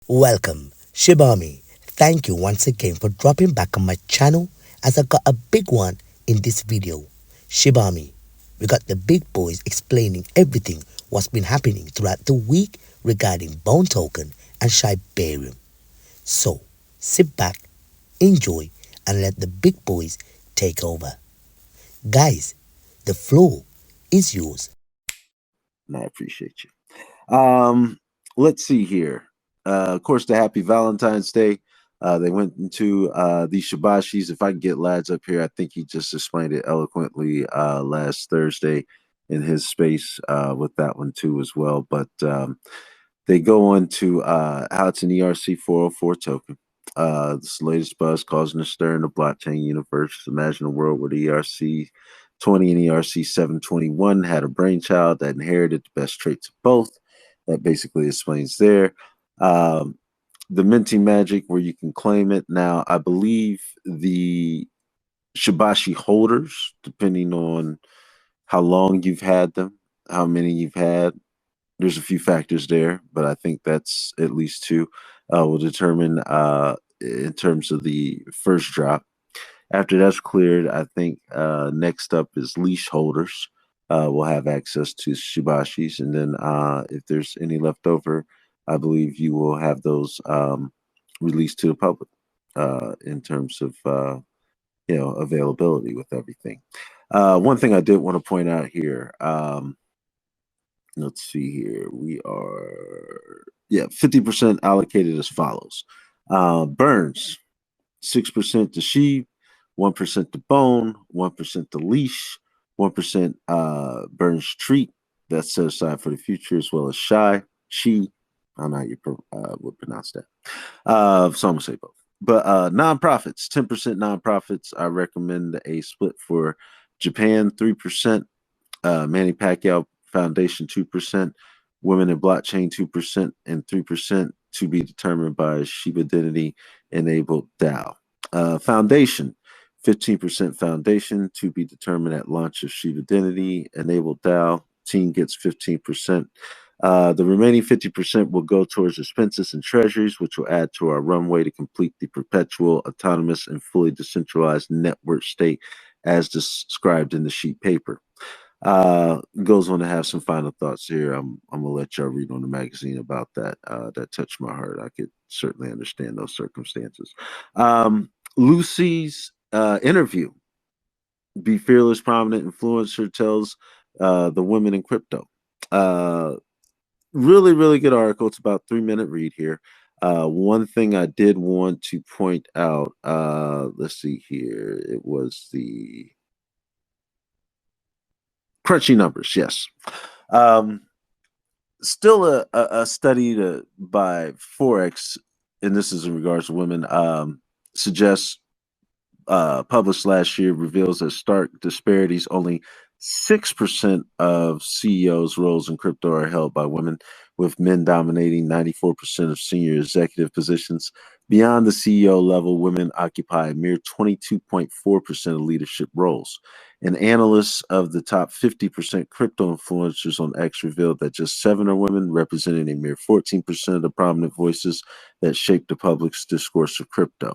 Welcome, Shib Army. Thank you once again for dropping back on my channel as I got a big one in this video. Shib Army, we got the big boys explaining everything what's been happening throughout the week regarding Bone Token and Shibarium. So, sit back, enjoy, and let the big boys take over. Guys, the floor is yours. And I appreciate you. Let's see here. Of course, the Happy Valentine's Day. They went into the Shibashis. If I can get Lads up here, I think he just explained it eloquently last Thursday in his space with that one too as well. But they go on to how it's an ERC 404 token. This latest buzz causing a stir in the blockchain universe. Imagine a world where the ERC 20 and ERC 721 had a brainchild that inherited the best traits of both. That basically explains there. Um, the minting magic where you can claim it. Now, I believe the Shibashi holders, depending on how long you've had them, how many you've had, there's a few factors there, but I think that's at least two will determine in terms of the first drop. After that's cleared, I think next up is leash holders will have access to Shibashis, and then if there's any left over, I believe you will have those released to the public in terms of availability with everything. One thing I did want to point out here. Let's see here. We are 50% allocated as follows. Burns, 6% to sheep, 1% to bone, 1% to leash, 1% burns treat. That's set aside for the future, as well as shy, she. I don't know how you would pronounce that. So I'm gonna say both. But nonprofits, 10% nonprofits. I recommend a split for Japan, 3%, Manny Pacquiao Foundation 2%, Women in Blockchain 2%, and 3% to be determined by Shiba Identity Enabled DAO. Foundation, 15% foundation to be determined at launch of Shiba Identity Enabled DAO. Team gets 15%. The remaining 50% will go towards expenses and treasuries, which will add to our runway to complete the perpetual, autonomous, and fully decentralized network state as described in the sheet paper. Goes on to have some final thoughts here. I'm gonna let y'all read on the magazine about that. That touched my heart. I could certainly understand those circumstances. Lucy's interview. Be fearless, prominent influencer tells the women in crypto. Uh, really good article. It's about 3 minute read here. One thing I did want to point out. Let's see here. It was the crunchy numbers. Yes. Um, Still a study by Forex, and this is in regards to women, suggests published last year reveals that stark disparities. Only 6% of CEOs' roles in crypto are held by women, with men dominating 94% of senior executive positions. Beyond the CEO level, women occupy a mere 22.4% of leadership roles. An analyst of the top 50% crypto influencers on X revealed that just seven are women, representing a mere 14% of the prominent voices that shape the public's discourse of crypto.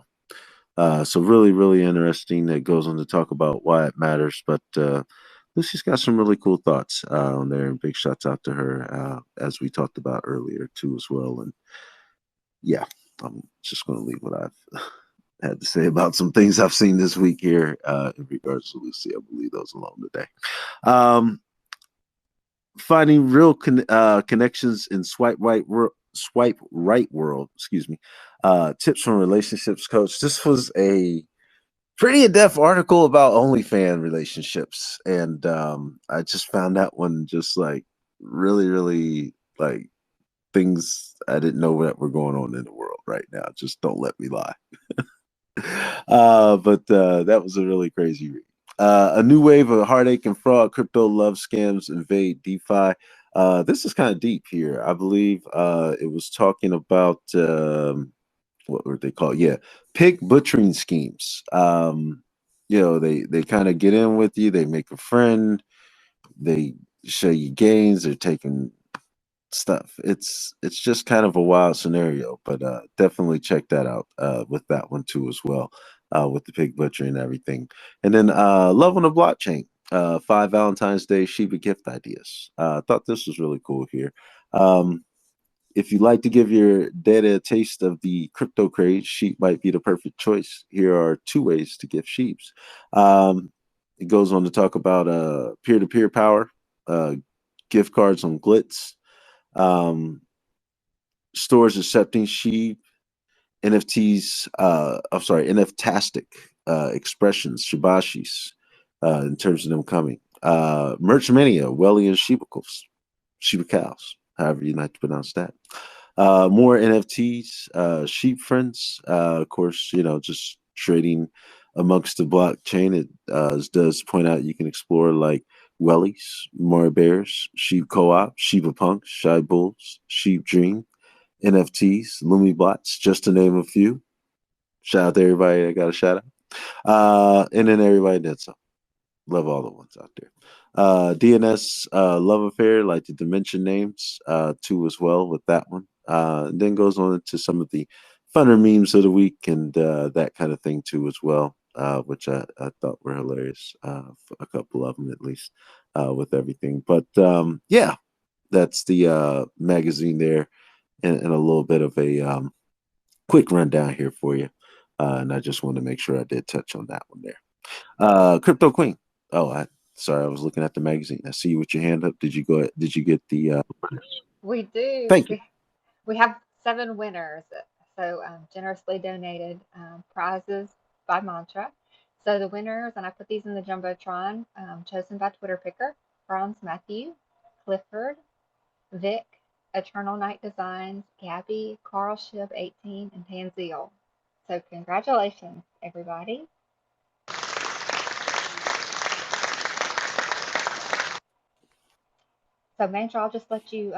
So really interesting. That goes on to talk about why it matters. But Lucy's got some really cool thoughts on there, and big shouts out to her, as we talked about earlier too, as well. And yeah, I'm just going to leave what I've had to say about some things I've seen this week here in regards to Lucy. I believe those alone today. Um, Finding real connections in swipe right world. Excuse me. Tips from relationships coach. This was a pretty in-depth article about OnlyFans relationships, and I just found that one just like really like things I didn't know that were going on in the world right now. Just don't let me lie. But That was a really crazy read. A new wave of heartache and fraud, crypto love scams invade DeFi. This is kind of deep here. I believe it was talking about what were they called? Yeah, pig butchering schemes. They kind of get in with you. They make a friend. They show you gains. They're taking stuff. It's just kind of a wild scenario, but definitely check that out with that one too as well, with the pig butcher and everything. And then Love on the Blockchain, 5 Valentine's Day Shiba gift ideas. I thought this was really cool here. Um, if you like to give your data a taste of the crypto craze, sheep might be the perfect choice. Here are 2 ways to gift sheeps. It goes on to talk about peer-to-peer power, uh, gift cards on Glitz, um, stores accepting sheep, NFTs, I'm sorry, NFtastic expressions, Shibashis, in terms of them coming. Merch Mania, Welly and Shibacles, Shiba cows, however you like to pronounce that. More NFTs, sheep friends, of course, just trading amongst the blockchain. It does point out you can explore like Wellies, More Bears, Sheep Co-op, Shiba Punks, Shy Bulls, Sheep Dream, NFTs, Lumi Bots, just to name a few. Shout out to everybody that got a shout out. And then everybody that's up. Love all the ones out there. DNS Love Affair, like the dimension names, too, as well with that one. And then goes on into some of the funner memes of the week and that kind of thing, too, as well, which I thought were hilarious. A couple of them, at least, with everything. But yeah, that's the magazine there, and a little bit of a quick rundown here for you. And I just want to make sure I did touch on that one there. Crypto Queen. Oh, sorry, I was looking at the magazine. I see you with your hand up. Did you go? Did you get the? We do. Thank you. We have 7 winners, so generously donated prizes by mantra. So the winners, and I put these in the jumbotron, chosen by Twitter Picker: Franz Matthew, Clifford, Vic, Eternal Night Designs, Gabby, Carl Shib 18, and Tanzeel. So congratulations, everybody. So Mantra, I'll just let you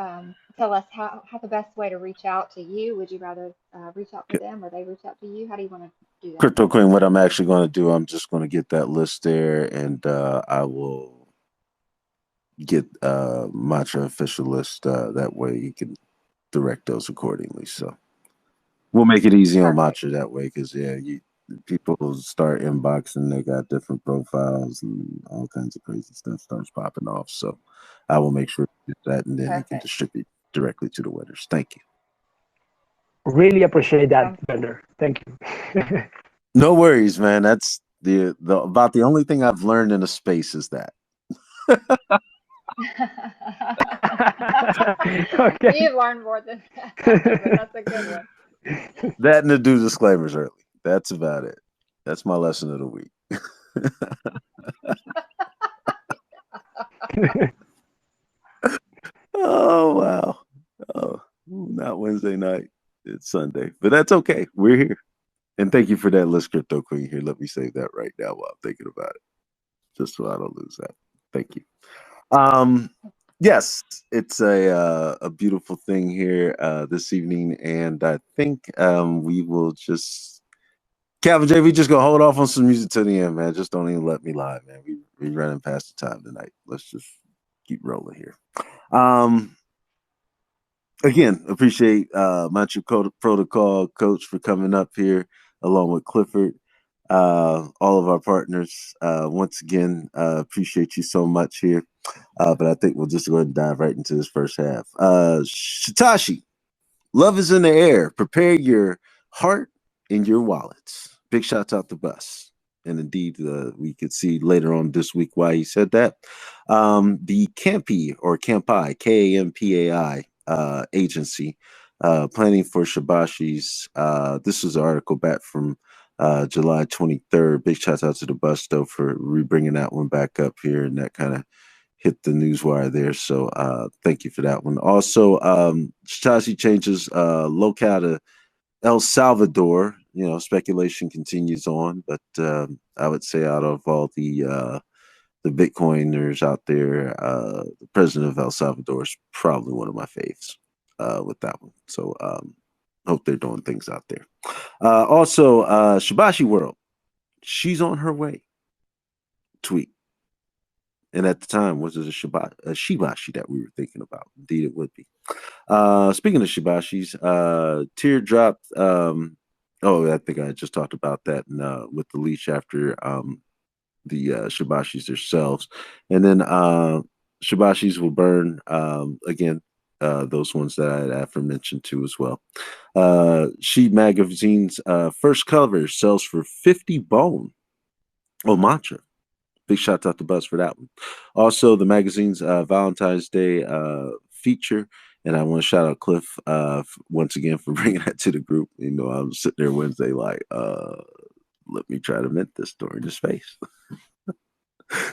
tell us how the best way to reach out to you. Would you rather reach out to them or they reach out to you? How do you want to do that? Crypto Queen. What I'm actually going to do, I'm just going to get that list there, and I will get Mantra official list. That way, you can direct those accordingly. So we'll make it easy on Perfect. Mantra that way, because people start inboxing, they got different profiles and all kinds of crazy stuff starts popping off. So I will make sure to get that, and then you can Perfect. distribute directly to the winners. Thank you. Really appreciate that, Sounds good. Bender. Thank you. No worries, man. That's the about the only thing I've learned in a space is that. Okay. You've learned more than that, but that's a good one. That and to do disclaimers early. That's about it. That's my lesson of the week. Oh wow. Oh, not Wednesday night. It's Sunday. But that's okay. We're here. And thank you for that list, Crypto Queen. Here, let me save that right now while I'm thinking about it. Just so I don't lose that. Thank you. Um, yes, it's a beautiful thing here this evening, and I think we will just Calvin J. We just gonna hold off on some music to the end, man. Just don't even let me lie, man. We running past the time tonight. Let's just keep rolling here. Um, again, appreciate Mantra Protocol Coach for coming up here along with Clifford. All of our partners. Once again, appreciate you so much here. But I think we'll just go ahead and dive right into this first half. SHYTOSHI, love is in the air. Prepare your heart and your wallets. Big shout out to Bus. And indeed, we could see later on this week why he said that. The Campi or Campai, Kampai agency, planning for Shibashi's. This was an article back from July 23rd. Big shout out to the Bus, though, for bringing that one back up here, and that kind of hit the news wire there. So thank you for that one. Also, SHYTOSHI changes locale to El Salvador. Speculation continues on, but I would say out of all the Bitcoiners out there, the president of El Salvador is probably one of my faves with that one. So hope they're doing things out there. Also, Shibashi World, she's on her way. Tweet. And at the time, was it a Shibashi that we were thinking about? Indeed, it would be. Speaking of Shibashis, Teardrop. Oh, I think I just talked about that with the leash after the Shibashis themselves. And then Shibashis will burn again. Those ones that I had aforementioned too as well. Sheet Magazine's first cover sells for 50 bone. Oh, mantra. Big shout out to Buzz for that one. Also, the magazine's Valentine's Day feature. And I want to shout out Cliff once again for bringing that to the group. You know, I was sitting there Wednesday like, let me try to mint this during the space.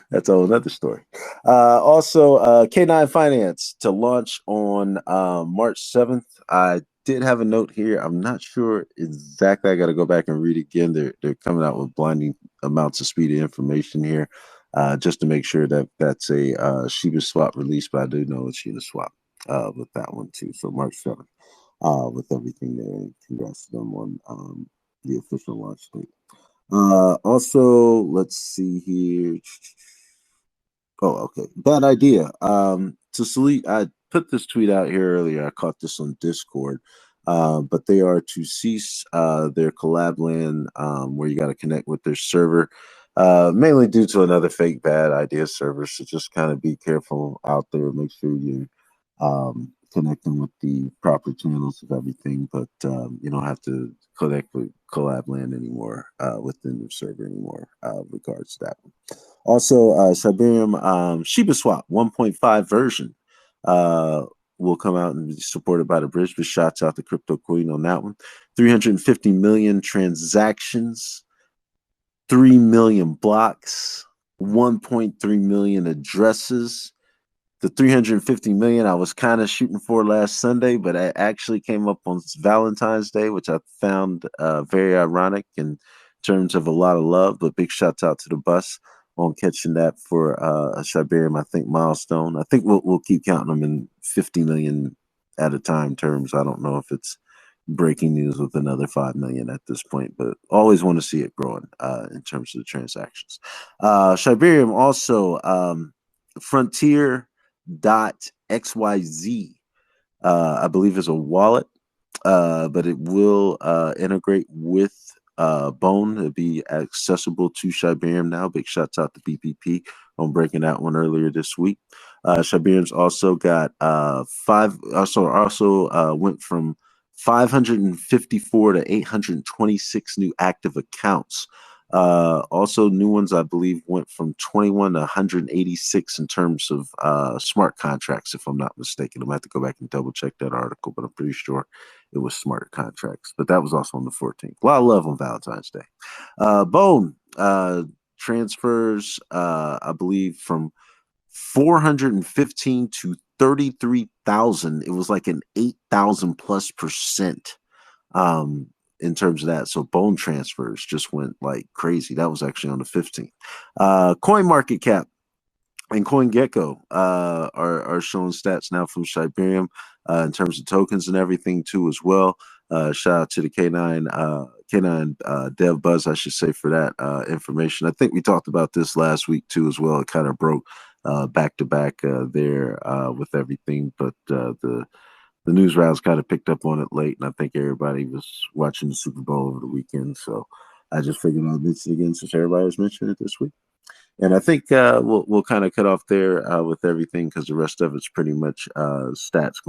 That's a whole other story. Also, K9 Finance to launch on March 7th. I did have a note here. I'm not sure exactly. I got to go back and read again. They're coming out with blinding amounts of speedy information here, just to make sure that that's a ShibaSwap release. But I do know it's ShibaSwap with that one too. So March 7th with everything there. Congrats to them on the official launch date. Also, let's see here. Oh, okay. Bad idea. To Salute, I put this tweet out here earlier. I caught this on Discord. But they are to cease their collab land where you got to connect with their server, mainly due to another fake bad idea server. So just kind of be careful out there. Make sure you connecting with the proper channels of everything, but you don't have to connect with collab land anymore within the server anymore regards to that one. Also, Shibarium ShibaSwap 1.5 version will come out and be supported by the bridge, but shouts out to Crypto Queen on that one. 350 million transactions, 3 million blocks, 1.3 million addresses. The 350 million I was kind of shooting for last Sunday, but I actually came up on Valentine's Day, which I found very ironic in terms of a lot of love. But big shouts out to the bus on catching that for a Shibarium, I think, milestone. I think we'll keep counting them in 50 million at a time terms. I don't know if it's breaking news with another 5 million at this point, but always want to see it growing in terms of the transactions. Shibarium also Frontier .xyz I believe is a wallet, but it will integrate with Bone. It'll be accessible to Shibarium now. Big shouts out to BPP on breaking that one earlier this week. Shibarium's also got went from 554 to 826 new active accounts. Also, new ones, I believe, went from 21 to 186 in terms of smart contracts, if I'm not mistaken. I'm going to have to go back and double check that article, but I'm pretty sure it was smart contracts. But that was also on the 14th. A lot of love on Valentine's Day. Bone transfers, I believe, from 415 to 33,000. It was like an 8,000 plus percent in terms of that. So Bone transfers just went like crazy. That was actually on the 15th. Coin market cap and CoinGecko are showing stats now from Shibarium in terms of tokens and everything too as well. Shout out to the K9 Dev Buzz, I should say, for that information. I think we talked about this last week too as well. It kind of broke back to back there with everything, but the news rounds kind of picked up on it late, and I think everybody was watching the Super Bowl over the weekend. So I just figured I'd mention it again since everybody was mentioning it this week. And I think we'll kind of cut off there with everything because the rest of it's pretty much stats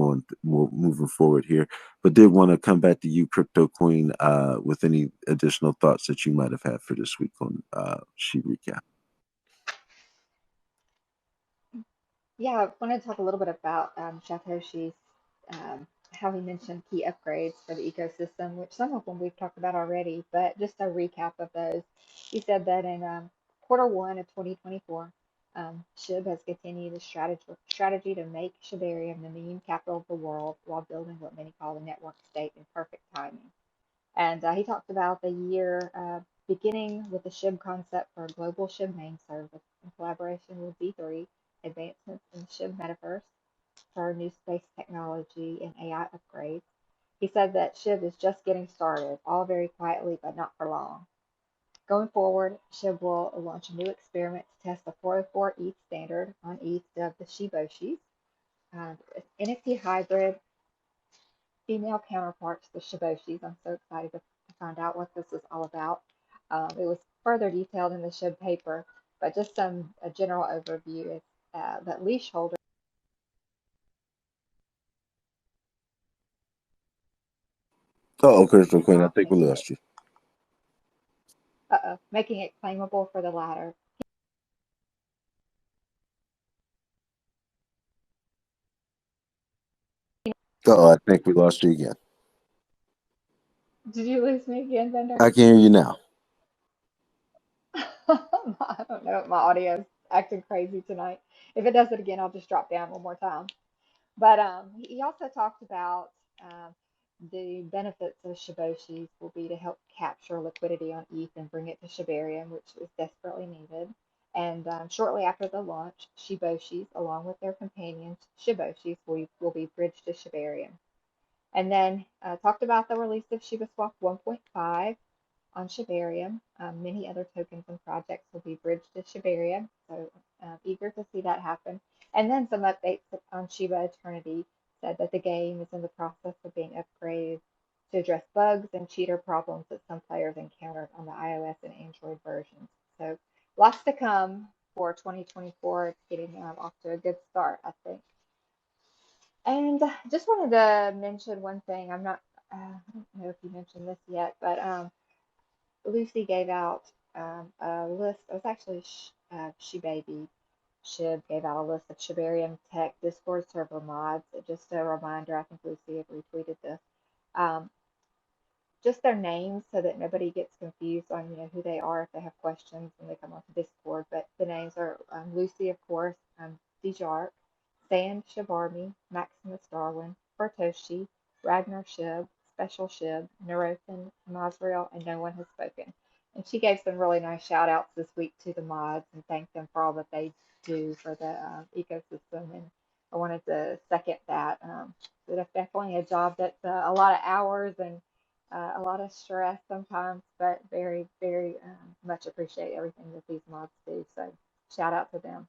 moving forward here. But did want to come back to you, Crypto Queen, with any additional thoughts that you might have had for this week on She Recap. Yeah, I want to talk a little bit about Satoshi's, how he mentioned key upgrades for the ecosystem, which some of them we've talked about already, but just a recap of those. He said that in quarter one of 2024, SHIB has continued a strategy to make Shibarium the meme capital of the world while building what many call the network state in perfect timing. And he talked about the year beginning with the SHIB concept for a global SHIB main service in collaboration with Z3, advancements in the SHIB metaverse for new space technology and AI upgrades. He said that SHIB is just getting started, all very quietly, but not for long. Going forward, SHIB will launch a new experiment to test the 404 ETH standard on ETH of the SHYTOSHIs, NFT hybrid female counterparts, the SHIBOSHIs. I'm so excited to find out what this is all about. It was further detailed in the SHIB paper, but just a general overview is that leash holders. Oh, Crystal Queen, I think we making it lost you. making it claimable for the latter. Oh, I think we lost you again. Did you lose me again, Bender? I can hear you now. I don't know. My audio's acting crazy tonight. If it does it again, I'll just drop down one more time. But he also talked about the benefits of Shiboshis will be to help capture liquidity on ETH and bring it to Shibarium, which is desperately needed. And shortly after the launch, Shiboshis, along with their companions, Shiboshis, will be bridged to Shibarium. And then talked about the release of ShibaSwap 1.5 on Shibarium. Many other tokens and projects will be bridged to Shibarium, so eager to see that happen. And then some updates on Shiba Eternity said that the game is in the process of being upgraded to address bugs and cheater problems that some players encountered on the iOS and Android versions. So lots to come for 2024. It's getting off to a good start, I think. And just wanted to mention one thing. I don't know if you mentioned this yet, but Lucy gave out a list. It was actually She Shib gave out a list of Shibarium Tech Discord server mods. Just a reminder, I think Lucy had retweeted this. Um, just their names so that nobody gets confused on who they are if they have questions when they come onto Discord. But the names are Lucy, of course, Dijark, Sand Shib Army, Maximus Darwin, Bertoshi, Ragnar Shib, Special Shib, Neurotin, Masriel, and No One Has Spoken. And she gave some really nice shout outs this week to the mods and thanked them for all that they do for the ecosystem. And I wanted to second that. So that's definitely a job that's a lot of hours and a lot of stress sometimes, but very, very much appreciate everything that these mods do. So shout out to them.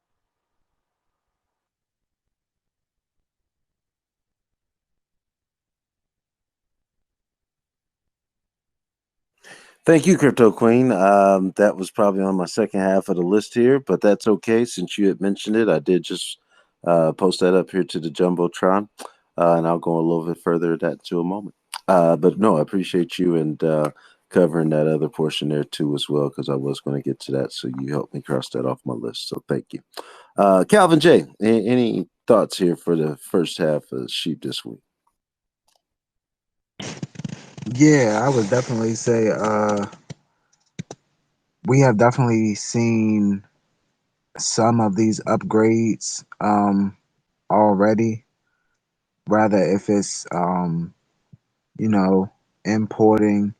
Thank you, Crypto Queen. That was probably on my second half of the list here, but that's okay. Since you had mentioned it, I did just post that up here to the Jumbotron, and I'll go a little bit further at that to a moment. But no, I appreciate you and covering that other portion there too as well, because I was going to get to that. So you helped me cross that off my list. So thank you. Calvin J, any thoughts here for the first half of Sheep this week? Yeah, I would definitely say we have definitely seen some of these upgrades already. Rather if it's you know, importing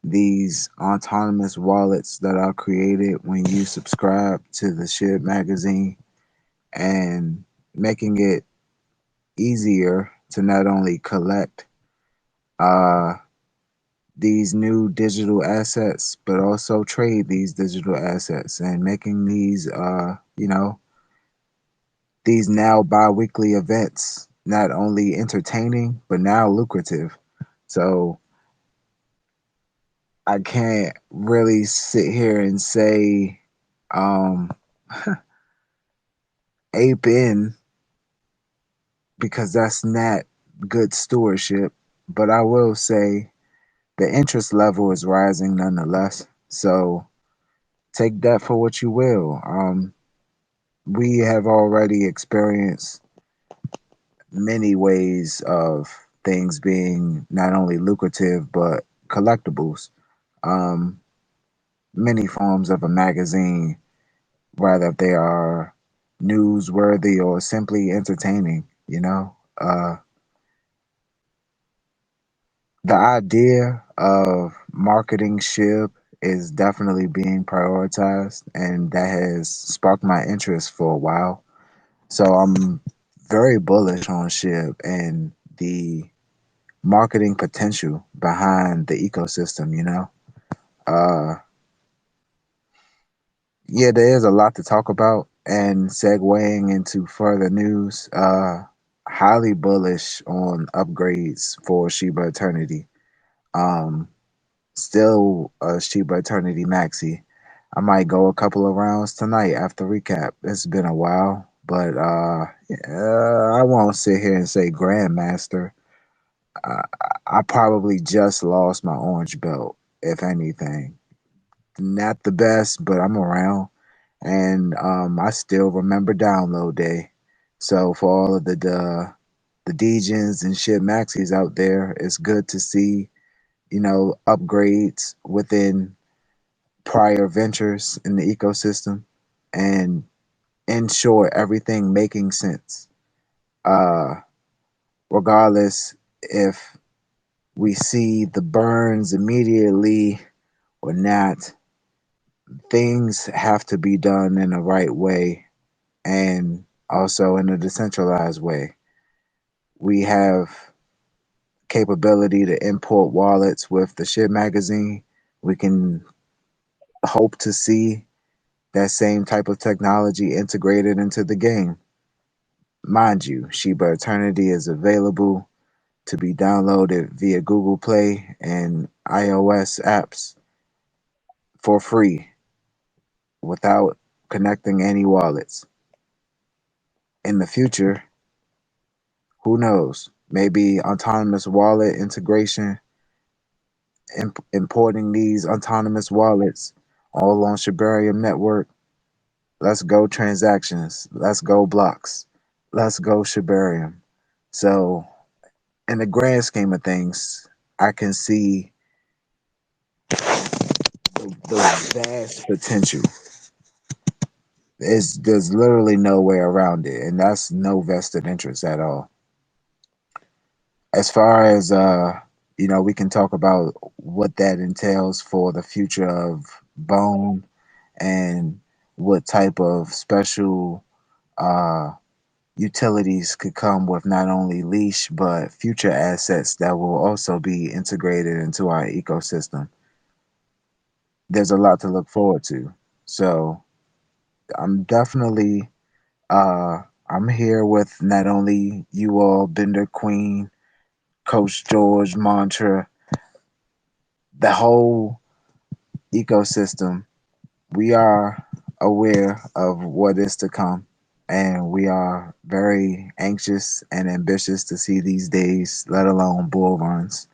these autonomous wallets that are created when you subscribe to the Shib magazine and making it easier to not only collect uh these new digital assets, but also trade these digital assets and making these, these now bi-weekly events not only entertaining, but now lucrative. So I can't really sit here and say, um, ape in because that's not good stewardship. But I will say the interest level is rising nonetheless. So take that for what you will. We have already experienced many ways of things being not only lucrative but collectibles. Um, Many forms of a magazine, whether they are newsworthy or simply entertaining. The idea of marketing SHIB is definitely being prioritized, and that has sparked my interest for a while. So I'm very bullish on SHIB and the marketing potential behind the ecosystem. Uh, Yeah, there is a lot to talk about. And segueing into further news, highly bullish on upgrades for Shiba Eternity. Um, Still a Shiba Eternity Maxi. I might go a couple of rounds tonight after recap. It's been a while, but I won't sit here and say Grandmaster. I, I probably just lost my orange belt, if anything. Not the best, but I'm around, and I still remember download day. So for all of the Degens and shit maxis out there, it's good to see upgrades within prior ventures in the ecosystem and ensure everything making sense. Uh, Regardless if we see the burns immediately or not, things have to be done in the right way and also in a decentralized way. We have capability to import wallets with the ship magazine. We can hope to see that same type of technology integrated into the game. Mind you, Shiba Eternity is available to be downloaded via Google Play and iOS apps for free without connecting any wallets. In the future, who knows? Maybe autonomous wallet integration, importing these autonomous wallets all on Shibarium network. Let's go transactions. Let's go blocks. Let's go Shibarium. So, in the grand scheme of things, I can see the vast potential. There's literally no way around it, and that's no vested interest at all. As far as we can talk about what that entails for the future of Bone and what type of special uh utilities could come with not only leash but future assets that will also be integrated into our ecosystem. There's a lot to look forward to. So I'm definitely I'm here with not only you all, Bender Queen, Coach George, Mantra, the whole ecosystem. We are aware of what is to come, and we are very anxious and ambitious to see these days, let alone bull runs.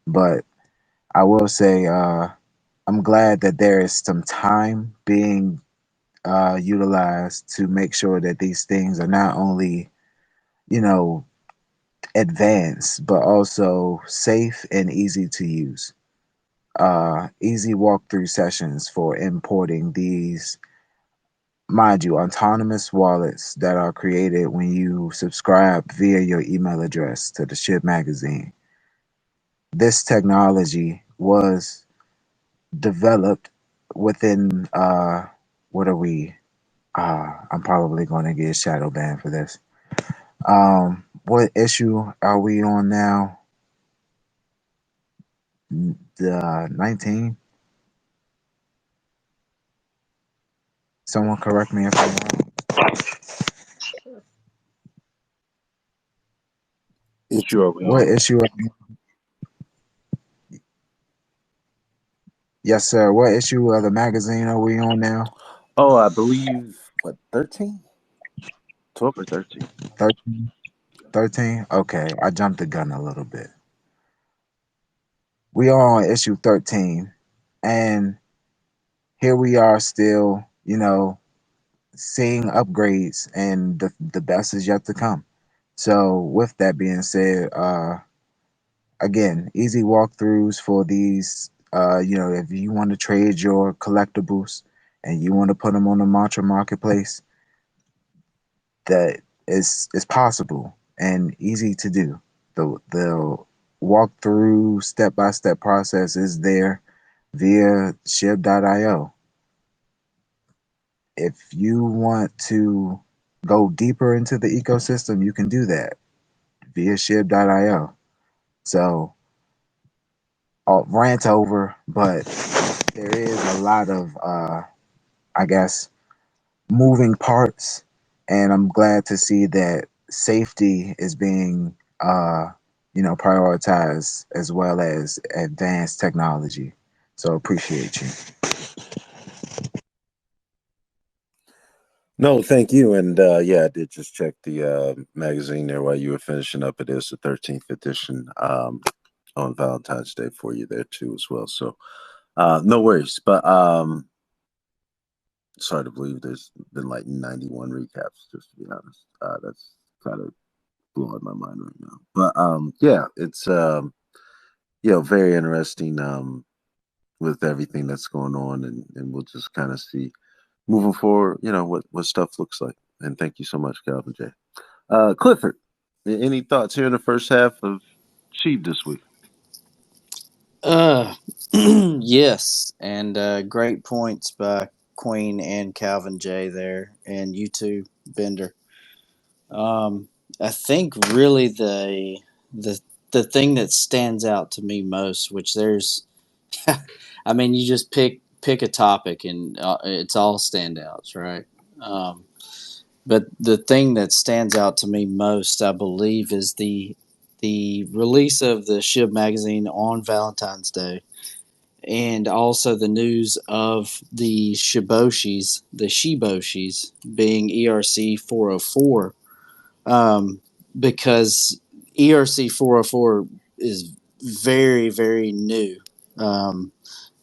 But I will say, I'm glad that there is some time being utilized to make sure that these things are not only, you know, advanced, but also safe and easy to use. Easy walkthrough sessions for importing these, mind you, autonomous wallets that are created when you subscribe via your email address to the Ship magazine. This technology was developed within what are we? I'm probably going to get shadow banned for this. What issue are we on now? The 19. Someone correct me if I'm wrong. Sure. Issue are we What on? issue? Yes, sir. What issue of the magazine are we on now? Oh, I believe what 13, 12 or 13. 13. 13. Okay, I jumped the gun a little bit. We are on issue 13, and here we are still, seeing upgrades, and the best is yet to come. So, with that being said, again, easy walkthroughs for these. If you want to trade your collectibles and you want to put them on the Mantra marketplace, that is possible and easy to do. The walkthrough step by step process is there via shib.io. If you want to go deeper into the ecosystem, you can do that via shib.io. So I'll rant over, but there is a lot of I guess, moving parts, and I'm glad to see that safety is being, prioritized as well as advanced technology. So appreciate you. No, thank you. And yeah, I did just check the magazine there while you were finishing up. It is the 13th edition on Valentine's Day for you there too as well. So no worries. But sorry to believe there's been like 91 recaps, just to be honest. That's kind of blowing my mind right now. But yeah, it's very interesting with everything that's going on, and we'll just kind of see moving forward, what stuff looks like. And thank you so much, Calvin J. Clifford, any thoughts here in the first half of Sheeb this week? Yes, and great points by Queen and Calvin J there, and you too, Bender. I think really the the thing that stands out to me most, which there's, I mean, you just pick a topic and it's all standouts, right? Um, but the thing that stands out to me most, I believe, is the release of the Shib magazine on Valentine's Day, and also the news of the Shiboshis being ERC 404, because ERC 404 is very, very new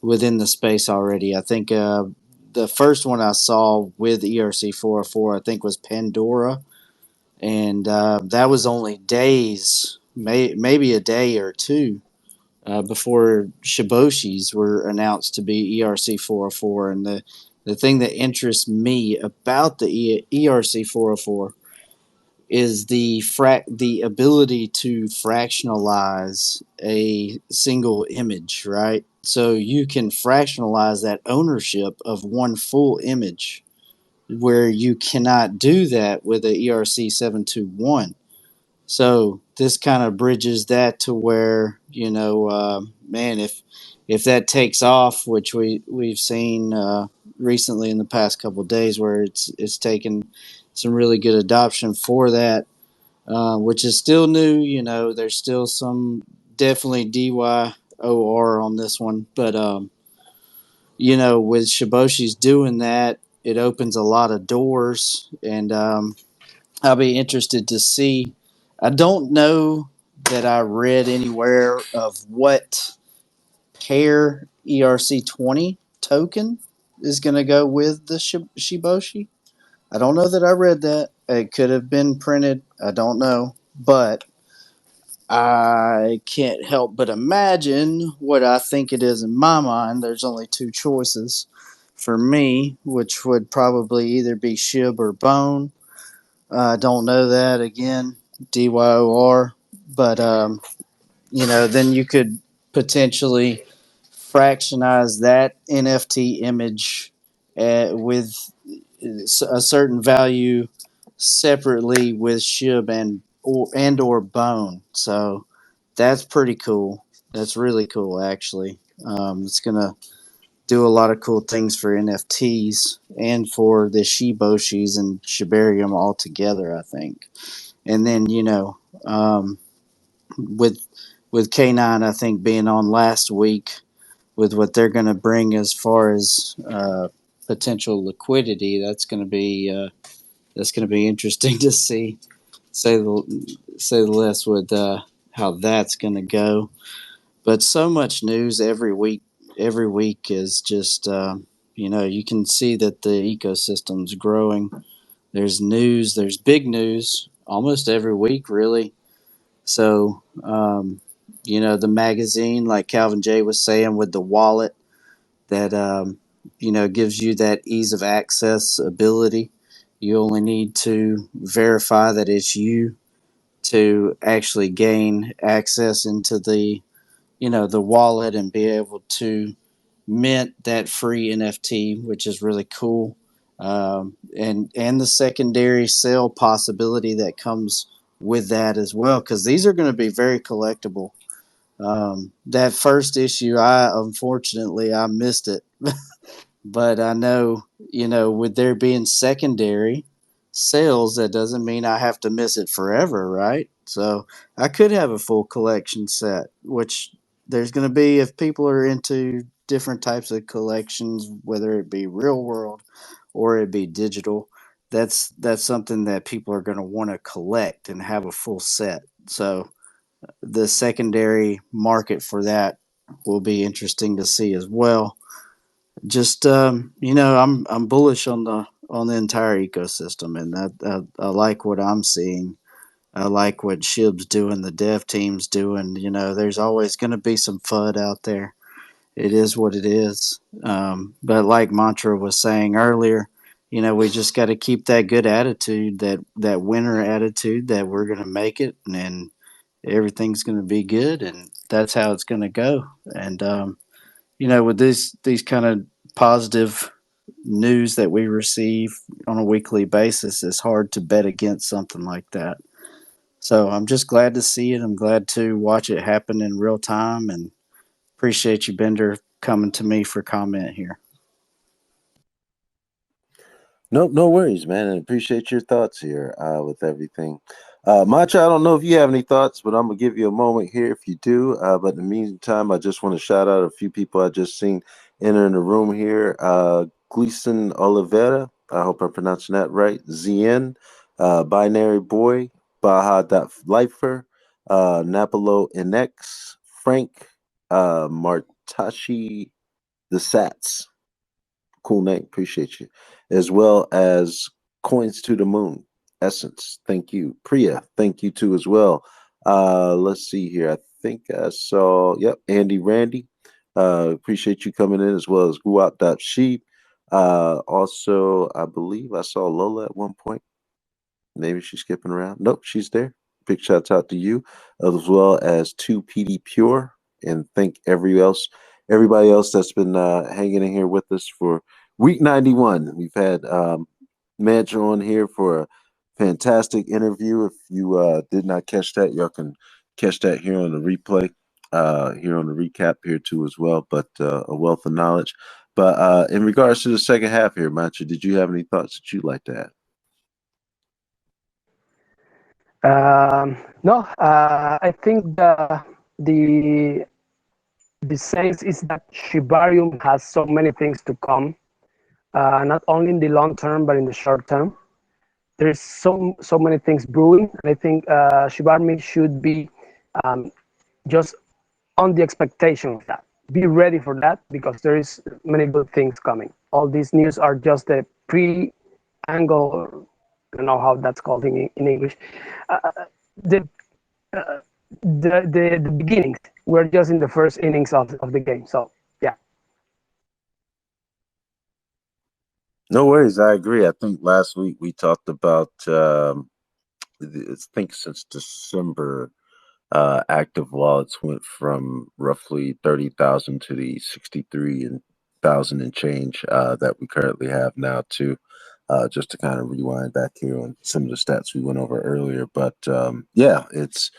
within the space already. I think the first one I saw with ERC 404, I think, was Pandora, and that was only days, maybe a day or two before Shiboshis were announced to be ERC 404. And the thing that interests me about the ERC 404 is the ability to fractionalize a single image, right? So you can fractionalize that ownership of one full image, where you cannot do that with a ERC 721. So this kind of bridges that to where, man, if that takes off, which we've seen recently in the past couple of days, where it's taken some really good adoption for that, which is still new. There's still some definitely DYOR on this one, but with Shiboshi's doing that, it opens a lot of doors, and I'll be interested to see. I don't know that I read anywhere of what pair ERC20 token is going to go with the Shiboshi. I don't know that I read that. It could have been printed. I don't know. But I can't help but imagine what I think it is in my mind. There's only two choices for me, which would probably either be Shib or Bone. I don't know that, again, DYOR, but then you could potentially fractionize that NFT image with a certain value separately with Shib and or Bone. So that's pretty cool. That's really cool, actually. It's gonna do a lot of cool things for NFTs and for the Shiboshis and Shibarium all together, I think. And then, with K9, I think, being on last week with what they're going to bring as far as potential liquidity, that's going to be interesting to see. Say the less with how that's going to go. But so much news every week. Every week is just you can see that the ecosystem's growing. There's news. There's big news almost every week, really. So the magazine, like Calvin J was saying, with the wallet that gives you that ease of access ability. You only need to verify that it's you to actually gain access into the wallet and be able to mint that free NFT, which is really cool. And the secondary sale possibility that comes with that as well, because these are going to be very collectible. That first issue, unfortunately I missed it, but I know with there being secondary sales, that doesn't mean I have to miss it forever, right? So I could have a full collection set, which there's going to be, if people are into different types of collections, whether it be real world or it be digital. That's something that people are going to want to collect and have a full set. So the secondary market for that will be interesting to see as well. Just I'm bullish on the entire ecosystem, and I like what I'm seeing. I like what Shib's doing, the dev team's doing. There's always going to be some FUD out there. It is what it is. But like Mantra was saying earlier, we just got to keep that good attitude, that winner attitude, that we're going to make it, and everything's going to be good, and that's how it's going to go. And with these kind of positive news that we receive on a weekly basis, it's hard to bet against something like that. So I'm just glad to see it. I'm glad to watch it happen in real time, and appreciate you, Bender, coming to me for comment here. Nope, no worries, man. And appreciate your thoughts here with everything. Macha, I don't know if you have any thoughts, but I'm gonna give you a moment here if you do. But in the meantime, I just want to shout out a few people I just seen entering the room here. Gleason Oliveira, I hope I'm pronouncing that right. Zien, Binary Boy, Baha.Lifer, Napolo NX, Frank, Martashi the Sats. Cool name, appreciate you, as well as Coins to the Moon, Essence, thank you. Priya, thank you too as well. Let's see here. I think I saw, yep, Andy Randy. Appreciate you coming in, as well as Guap.Sheep. Also, I believe I saw Lola at one point. Maybe she's skipping around. Nope, she's there. Big shouts out to you, as well as 2PD Pure, and thank everybody else that's been hanging in here with us for week 91. We've had Mantra on here for a fantastic interview. If you did not catch that, y'all can catch that here on the replay, here on the recap here too as well. But a wealth of knowledge. But in regards to the second half here, Mantra, did you have any thoughts that you'd like to add? No, I think the sense is that Shibarium has so many things to come, not only in the long term but in the short term. There's so many things brewing, and I think Shiba Army should be just on the expectation of that. Be ready for that, because there is many good things coming. All these news are just the pre-angle. I don't know how that's called in English. The, the beginnings. We're just in the first innings of the game. So yeah. No worries, I agree. I think last week we talked about I think since December, active wallets went from roughly 30,000 to the 63,000 and change that we currently have now too. Just to kind of rewind back here on some of the stats we went over earlier. But yeah, it's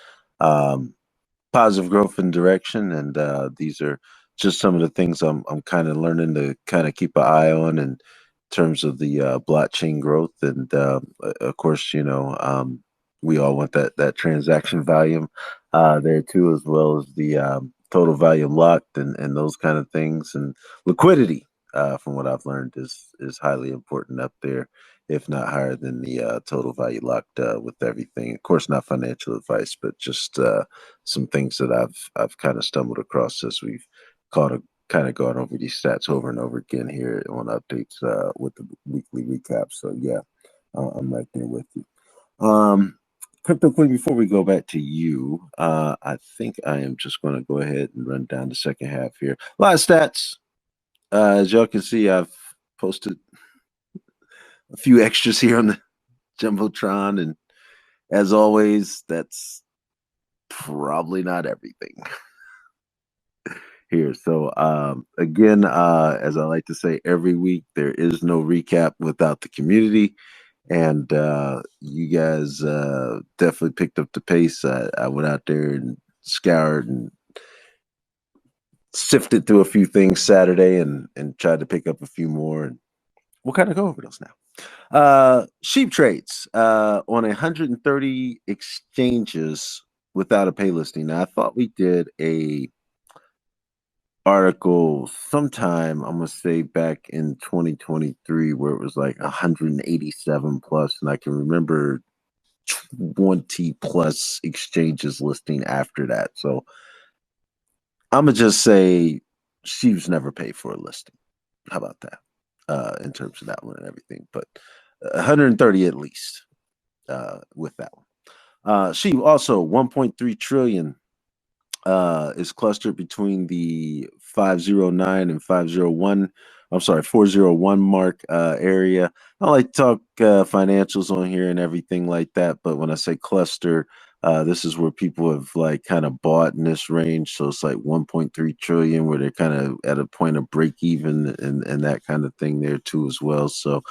positive growth in direction, and these are just some of the things I'm kind of learning to kind of keep an eye on in terms of the blockchain growth. And of course, we all want that transaction volume there too, as well as the total volume locked and those kind of things. And liquidity, from what I've learned, is highly important up there, if not higher than the total value locked with everything. Of course, not financial advice, but just some things that I've kind of stumbled across as we've kind of gone over these stats over and over again here on updates with the weekly recap. So yeah, I'm right there with you. Crypto Queen, before we go back to you, I think I am just going to go ahead and run down the second half here. A lot of stats. As y'all can see, I've posted a few extras here on the Jumbotron, and as always, that's probably not everything here. So again, as I like to say every week, there is no recap without the community. And you guys definitely picked up the pace. I went out there and scoured and sifted through a few things Saturday and tried to pick up a few more. And we'll kind of go over those now. Sheep trades on 130 exchanges without a pay listing. Now, I thought we did a article sometime, I'm gonna say back in 2023, where it was like 187 plus, and I can remember 20 plus exchanges listing after that. So I'm gonna just say sheep's never paid for a listing. How about that? In terms of that one and everything, but 130 at least with that one. Sheep also 1.3 trillion is clustered between the 509 and 501. I'm sorry, 401 mark area. I like to talk financials on here and everything like that, but when I say cluster, this is where people have like kind of bought in this range. So it's like 1.3 trillion where they're kind of at a point of break even and that kind of thing there too as well. So,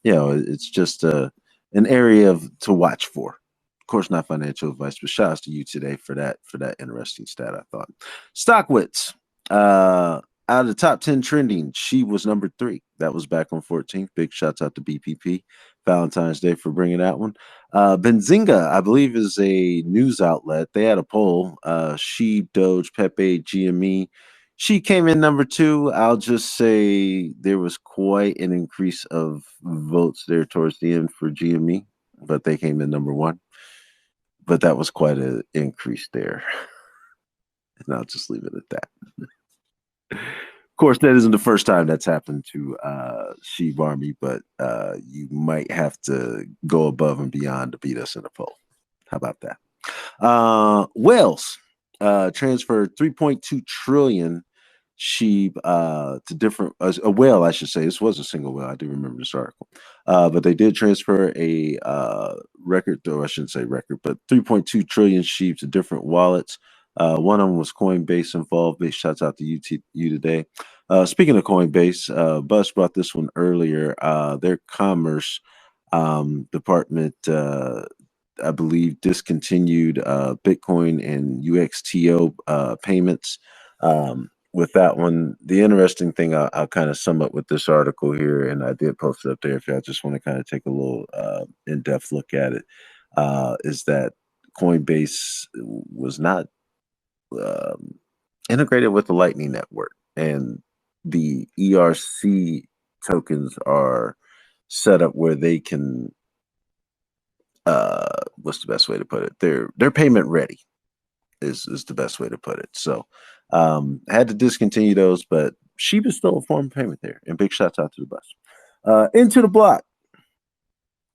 it's just an area to watch for. Of course, not financial advice, but shout out to you today for that interesting stat, I thought. Stockwits. Out of the top 10 trending, she was number 3. That was back on 14th. Big shouts out to BPP. Valentine's Day for bringing that one. Benzinga, I believe, is a news outlet. They had a poll. She, Doge, Pepe, GME. She came in number 2. I'll just say there was quite an increase of votes there towards the end for GME, but they came in number 1. But that was quite an increase there. And I'll just leave it at that. Of course, that isn't the first time that's happened to Shib Army, but you might have to go above and beyond to beat us in a poll. How about that? Whales transferred 3.2 trillion Shib to different a whale, I should say. This was a single whale. I do remember this article, but they did transfer a record, though I shouldn't say record, but 3.2 trillion Shib to different wallets. One of them was Coinbase involved. Big shouts out to you today. Speaking of Coinbase, Buzz brought this one earlier. Their commerce department, I believe, discontinued Bitcoin and UXTO payments. With that one, the interesting thing I'll kind of sum up with this article here, and I did post it up there if y'all just want to kind of take a little in-depth look at it, is that Coinbase was not integrated with the Lightning Network, and the ERC tokens are set up where they can what's the best way to put it? They're payment ready is the best way to put it. So I had to discontinue those, but Shiba is still a form of payment there. And big shouts out to the bus. Into the block.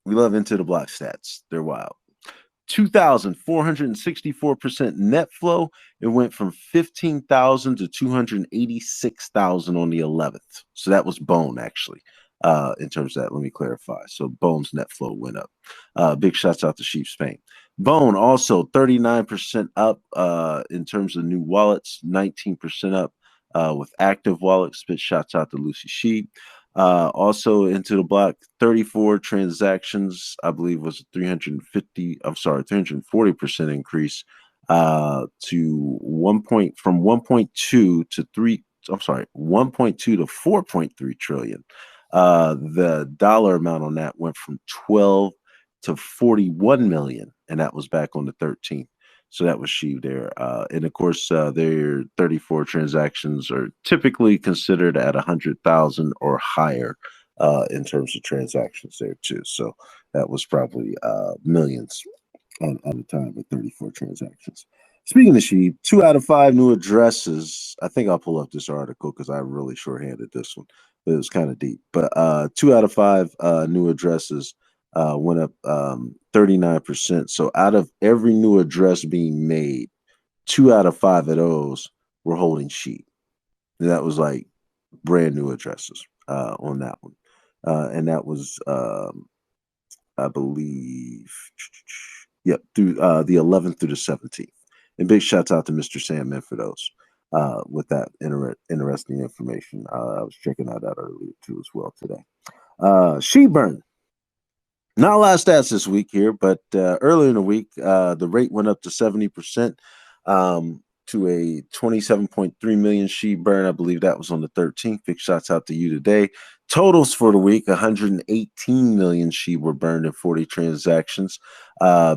We love into the block stats. They're wild. 2,464% net flow. It went from 15,000 to 286,000 on the 11th. So that was Bone, actually, in terms of that. Let me clarify. So Bone's net flow went up. Big shouts out to Sheep Spain. Bone also 39% up in terms of new wallets, 19% up with active wallets. Big shouts out to Lucy Sheep. Also into the block, 34 transactions, I believe was 340% increase to 1.2 to 4.3 trillion. The dollar amount on that went from 12 to 41 million, and that was back on the 13th. So that was Sheep there. And of course, their 34 transactions are typically considered at 100,000 or higher in terms of transactions there too. So that was probably millions on the time with 34 transactions. Speaking of Sheep, 2 out of 5 new addresses. I think I'll pull up this article because I really shorthanded this one, but it was kind of deep. But 2 out of 5 new addresses went up 39%. So out of every new address being made, 2 out of 5 of those were holding Sheep. And that was like brand new addresses on that one. And that was, I believe, through the 11th through the 17th. And big shouts out to Mr. Sam Min for those with that interesting information. I was checking that out earlier too as well today. Sheburn. Not a lot of stats this week here, but earlier in the week, the rate went up to 70%. To to a 27.3 million SHIB burn. I believe that was on the 13th. Big shots out to you today. Totals for the week, 118 million SHIB were burned in 40 transactions.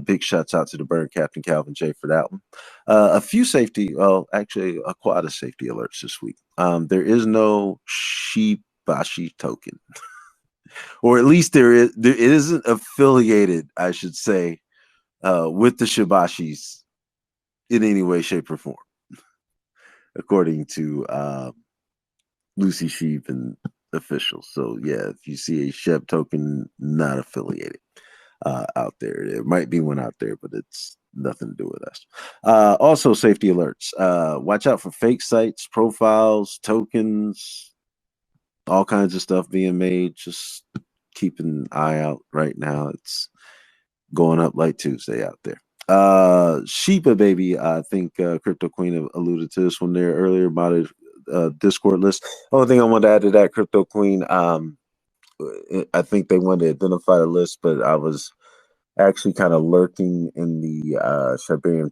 Big shots out to the burn captain, Calvin J, for that one. A few safety, well, actually a quad of safety alerts this week. There is no SHYTOSHI token, or at least it isn't affiliated, I should say, with the Shibashis in any way, shape, or form, according to Lucy Sheep and officials. So yeah, if you see a Sheb token not affiliated out there, there might be one out there, but it's nothing to do with us. Also, safety alerts. Watch out for fake sites, profiles, tokens, all kinds of stuff being made. Just keep an eye out right now. It's going up like Tuesday out there. Shiba baby, I think Crypto Queen alluded to this one there earlier about a Discord list. Only thing I want to add to that, Crypto Queen, I think they wanted to identify the list, but I was actually kind of lurking in the Shibarium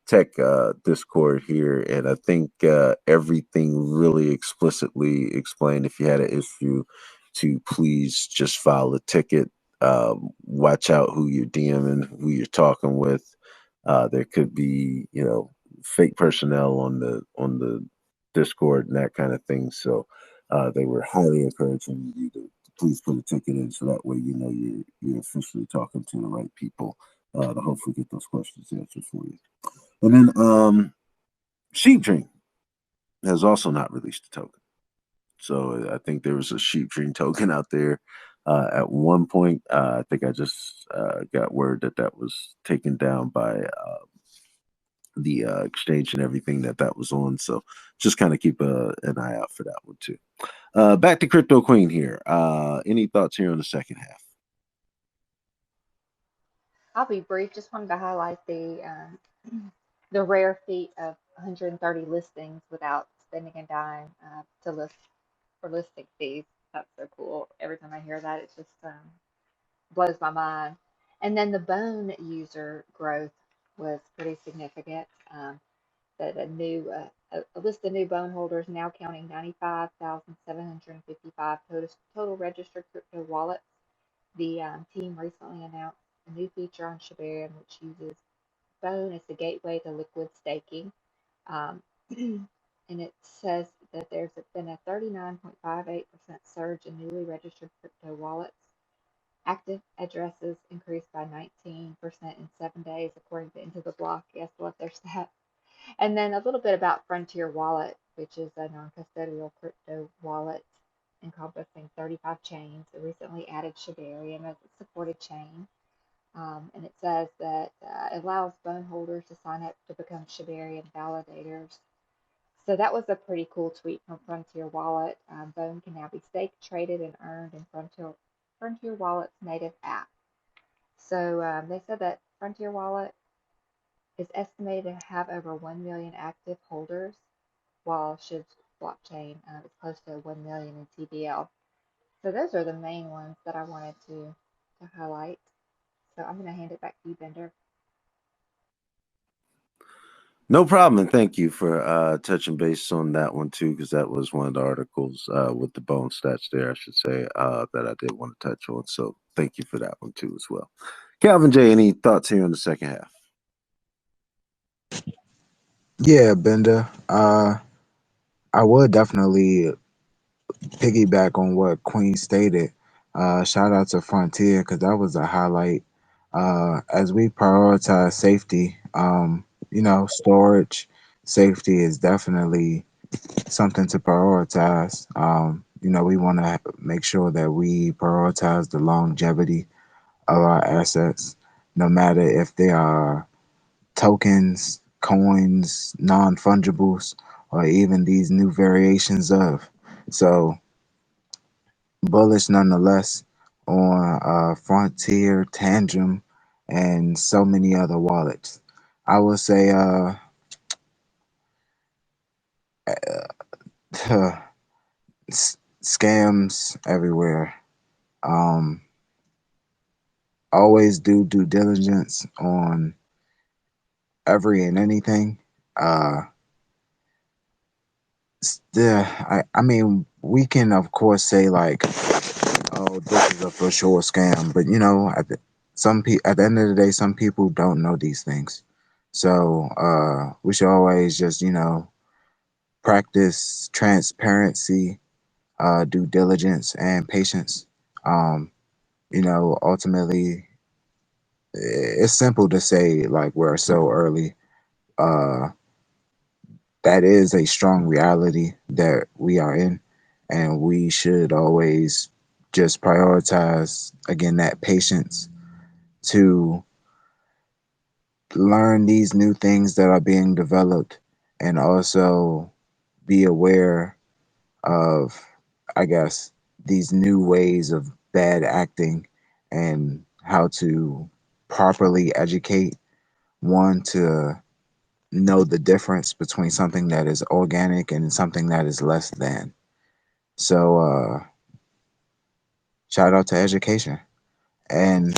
Tech Discord here, and I think everything really explicitly explained if you had an issue to please just file a ticket. Watch out who you're DMing, who you're talking with. There could be, fake personnel on the Discord and that kind of thing. So they were highly encouraging you to please put a ticket in, so that way you're officially talking to the right people to hopefully get those questions answered for you. And then Sheep Dream has also not released a token. So I think there was a Sheep Dream token out there at one point. I think I just got word that was taken down by the exchange and everything that was on. So just kind of keep an eye out for that one too. Back to Crypto Queen here. Any thoughts here on the second half? I'll be brief. Just wanted to highlight the rare feat of 130 listings without spending a dime to list for listing fees. That's so cool. Every time I hear that, it just blows my mind. And then the bone user growth was pretty significant. That a list of new bone holders now counting 95,755 total registered crypto wallets. The team recently announced a new feature on Shibarium which uses Bone as the gateway to liquid staking. Um, and it says that there's been a 39.58% surge in newly registered crypto wallets. Active addresses increased by 19% in 7 days, according to Into the Block. Yes, love their stats. And then a little bit about Frontier Wallet, which is a non-custodial crypto wallet encompassing 35 chains. It recently added Shibarium as a supported chain. And it says that it allows bone holders to sign up to become Shibarium validators. So that was a pretty cool tweet from Frontier Wallet. Bone can now be staked, traded, and earned in Frontier Wallet's native app. So they said that Frontier Wallet is estimated to have over 1 million active holders, while Shib's blockchain is close to 1 million in TVL. So those are the main ones that I wanted to highlight. So I'm going to hand it back to you, Bender. No problem, and thank you for touching base on that one too, because that was one of the articles with the bone stats there, I should say, that I did want to touch on. So thank you for that one too as well. Calvin J, any thoughts here on the second half? Yeah, Bender. I would definitely piggyback on what Queen stated. Shout out to Frontier because that was a highlight. As we prioritize safety, storage safety is definitely something to prioritize. We want to make sure that we prioritize the longevity of our assets, no matter if they are tokens, coins, non-fungibles, or even these new variations of. So bullish nonetheless on Frontier, Tantrum, and so many other wallets. I will say scams everywhere. Um, Always do due diligence on every and anything uh, I mean, we can of course say like, oh, this is a for sure scam, but you know, at the end of the day, some people don't know these things, so we should always just practice transparency, due diligence, and patience. Um, Ultimately, it's simple to say like we're so early. Uh, that is a strong reality that we are in, and we should always just prioritize again that patience to learn these new things that are being developed, and also be aware of, I guess, these new ways of bad acting, and how to properly educate one to know the difference between something that is organic and something that is less than. So, shout out to education. And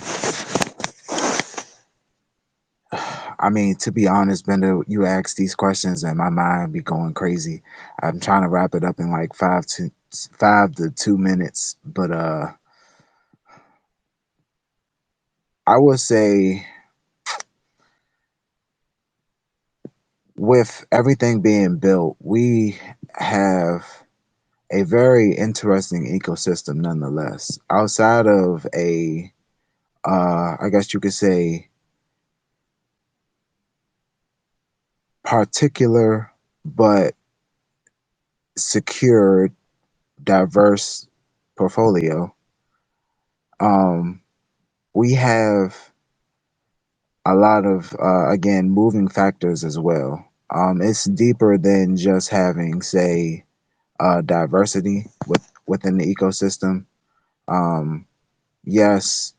I mean, to be honest, Bender, you ask these questions and my mind be going crazy. I'm trying to wrap it up in like 5 to 2 minutes, but I would say with everything being built, we have a very interesting ecosystem nonetheless. Outside of a, I guess you could say, particular but secure, diverse portfolio, um, we have a lot of, again, moving factors as well. It's deeper than just having, say, diversity within the ecosystem. Um, yes,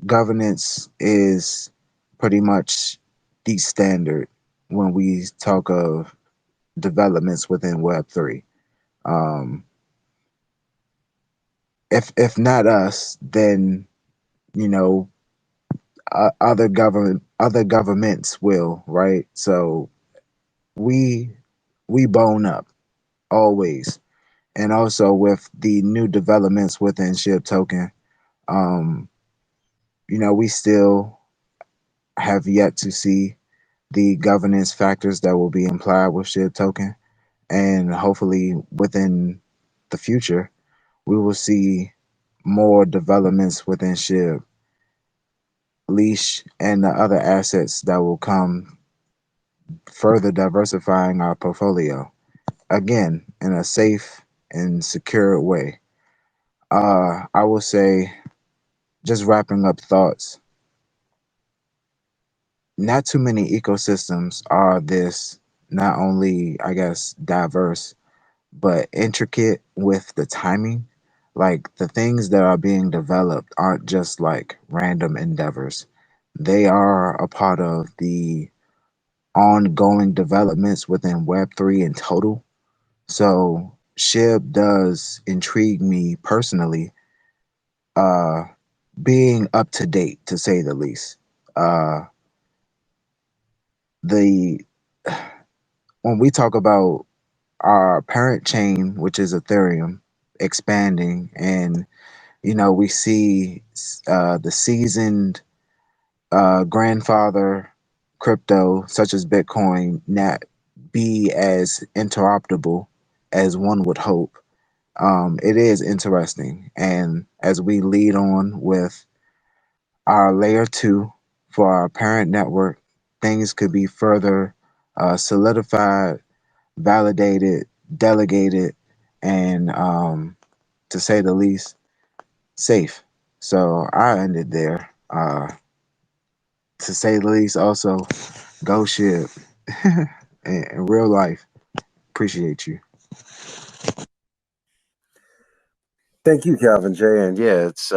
governance is pretty much the standard when we talk of developments within Web3. Um, if not us, then you know other governments will, right? So we we bone up always, and also with the new developments within Shib Token, um, we still have yet to see the governance factors that will be implied with Shib Token, and hopefully within the future we will see more developments within Shib Leash and the other assets that will come, further diversifying our portfolio again in a safe and secure way. I will say, just wrapping up thoughts, not too many ecosystems are this, not only, I guess, diverse, but intricate with the timing. Like the things that are being developed aren't just like random endeavors, they are a part of the ongoing developments within Web3 in total. So SHIB does intrigue me personally, uh, being up to date to say the least. Uh, the when we talk about our parent chain, which is Ethereum, expanding, and we see the seasoned grandfather crypto such as Bitcoin not be as interoperable as one would hope. It is interesting, and as we lead on with our layer two for our parent network, things could be further solidified, validated, delegated, and to say the least, safe. So I ended there. To say the least, also, go ship in real life. Appreciate you. Thank you, Calvin J. And yeah, it's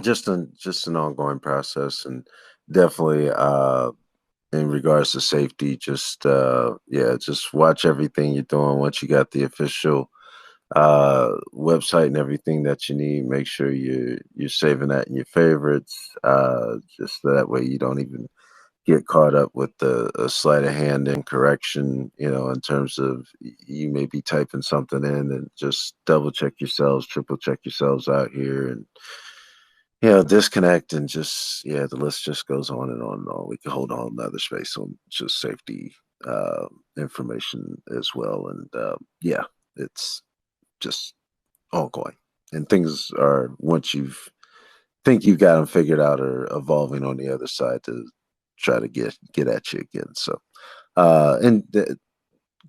just an ongoing process, and definitely in regards to safety, just yeah, just watch everything you're doing. Once you got the official website and everything that you need, make sure you're saving that in your favorites, just so that way you don't even get caught up with a sleight of hand incorrection, in terms of you may be typing something in, and just double check yourselves, triple check yourselves out here, and disconnect, and just the list just goes on and on and on. We can hold on another space on just safety information as well, and it's just ongoing, and things are, once think you've got them figured out, or evolving on the other side to try to get at you again. So and it